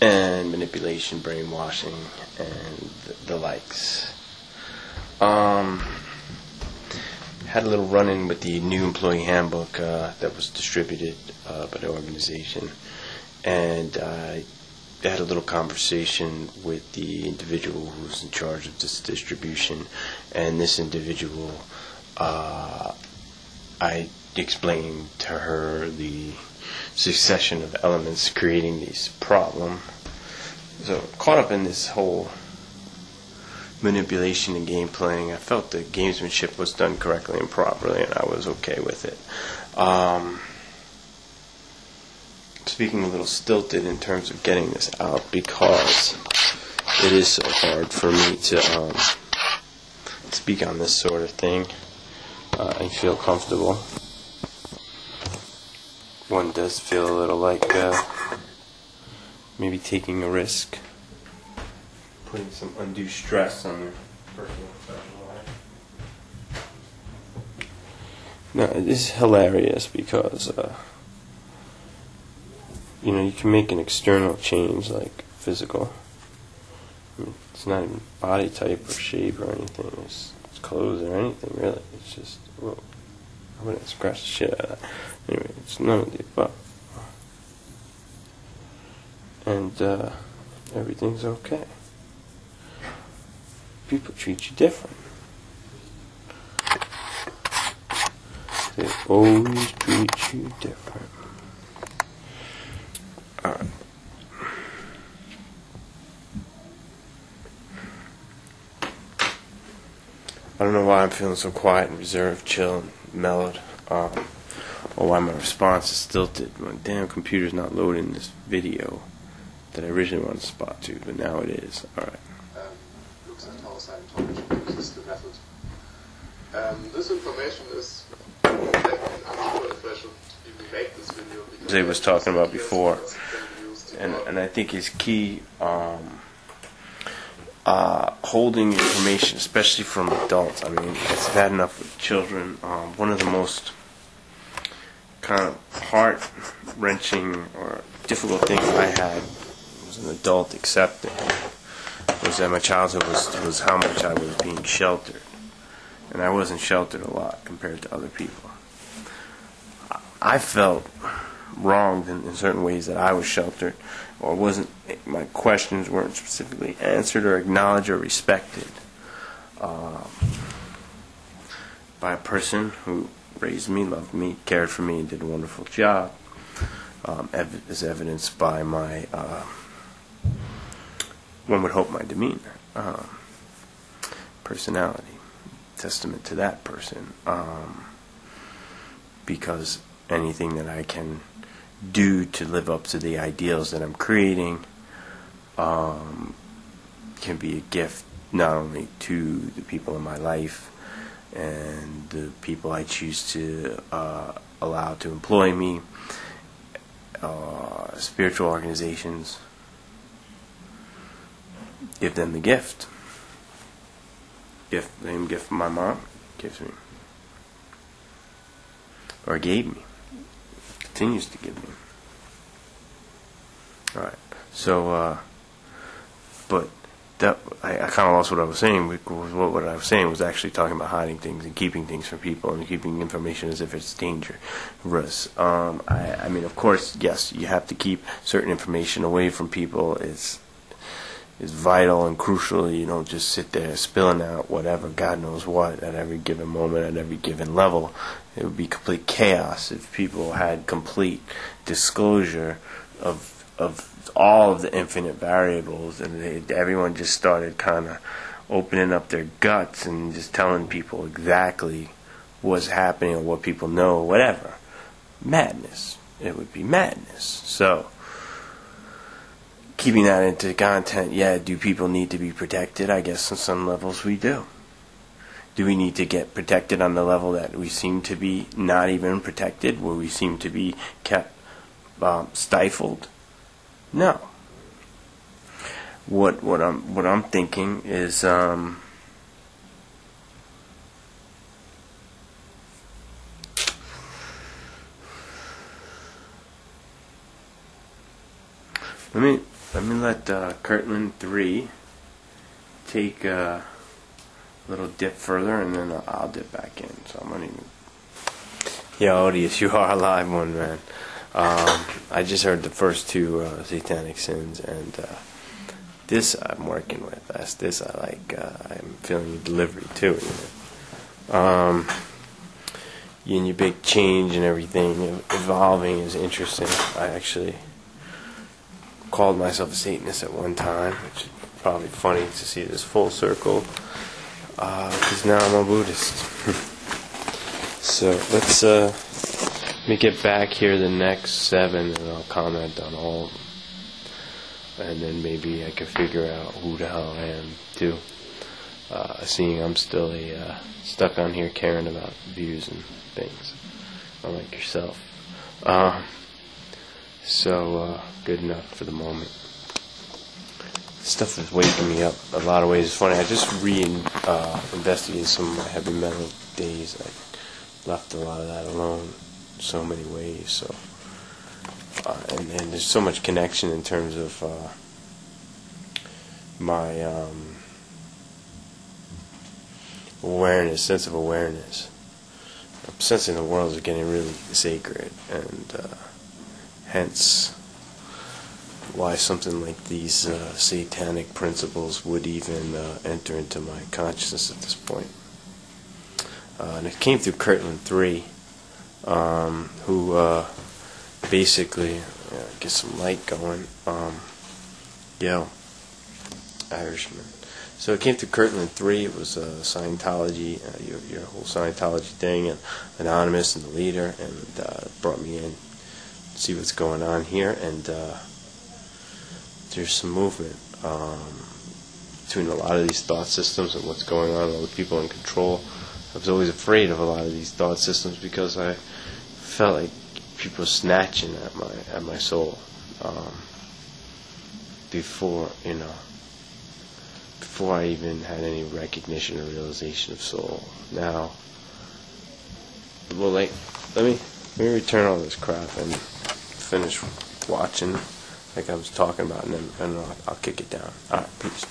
and manipulation, brainwashing, and the likes. Had a little run-in with the new employee handbook that was distributed by the organization, and I had a little conversation with the individual who's in charge of this distribution, and this individual, I explained to her the succession of elements creating this problem. So caught up in this whole manipulation and game playing, I felt the gamesmanship was done correctly and properly, and I was okay with it. Speaking a little stilted in terms of getting this out, because it is so hard for me to speak on this sort of thing and feel comfortable. One does feel a little like maybe taking a risk, putting some undue stress on their personal and professional life. No, it is hilarious because you can make an external change, like physical. I mean, it's not even body type or shape or anything. It's clothes or anything, really. It's just, well, I wouldn't scratch the shit out of that. Anyway, it's none of the above. And everything's okay. People treat you different. They always treat you different. Alright. I don't know why I'm feeling so quiet and reserved, chill, and mellowed. Or why my response is stilted. My damn computer's not loading this video that I originally wanted to spot to, but now it is. Alright. Looks at how Scientology uses the method. This information is uncontroversial. We make this video because Ozay was talking about before, and I think is key. Holding information, especially from adults. I mean, it's bad enough with children. One of the most kind of heart-wrenching or difficult things I had as an adult accepting was that my childhood was how much I was being sheltered, and I wasn't sheltered a lot compared to other people. I felt wronged in certain ways that I was sheltered, or my questions weren't specifically answered or acknowledged or respected by a person who raised me, loved me, cared for me, and did a wonderful job, as evidenced by my, one would hope, my demeanor, personality, testament to that person, because anything that I can do to live up to the ideals that I'm creating can be a gift not only to the people in my life and the people I choose to allow to employ me, spiritual organizations. Give them the gift. Same gift my mom gives me, or gave me, continues to give me. Alright, so, but that, I kind of lost what I was saying, because what I was saying was actually talking about hiding things and keeping things from people and keeping information as if it's dangerous. I mean, of course, yes, you have to keep certain information away from people. It's vital and crucial. You don't just sit there spilling out whatever, God knows what, at every given moment, at every given level. It would be complete chaos if people had complete disclosure of all of the infinite variables, and everyone just started kind of opening up their guts and just telling people exactly what's happening or what people know or whatever. Madness. It would be madness. So, keeping that into content, yeah, do people need to be protected? I guess on some levels we do. Do we need to get protected on the level that we seem to be not even protected, where we seem to be kept stifled? No. What I'm thinking is let me let me let Kirtland 3 take a little dip further, and then I'll dip back in. So I'm gonna. Yeah, Odious, you are a live one, man. I just heard the first two Satanic Sins, and this I'm working with. This I like. I'm feeling the delivery too. And your big change and everything, evolving is interesting. I actually called myself a Satanist at one time, which is probably funny to see this full circle, because now I'm a Buddhist. So let me get back here the next 7, and I'll comment on all of them. And then maybe I can figure out who the hell I am too. Seeing I'm still stuck on here caring about views and things, unlike yourself. So good enough for the moment. Stuff is waking me up a lot of ways. It's funny, I just investigated some of my heavy metal days. I left a lot of that alone in so many ways. So and there's so much connection in terms of my awareness, sense of awareness. I'm sensing the world is getting really sacred, and hence why something like these satanic principles would even enter into my consciousness at this point. And it came through Kirtland 3, who basically get some light going. Yo, Irishman. So it came through Kirtland 3. It was Scientology, your whole Scientology thing, and Anonymous and the leader, and brought me in to see what's going on here. And there's some movement between a lot of these thought systems and what's going on, all the people in control. I was always afraid of a lot of these thought systems because I felt like people snatching at my soul before I even had any recognition or realization of soul. Now, well, let me return all this crap and finish watching like I was talking about, and then I'll kick it down. Alright, peace.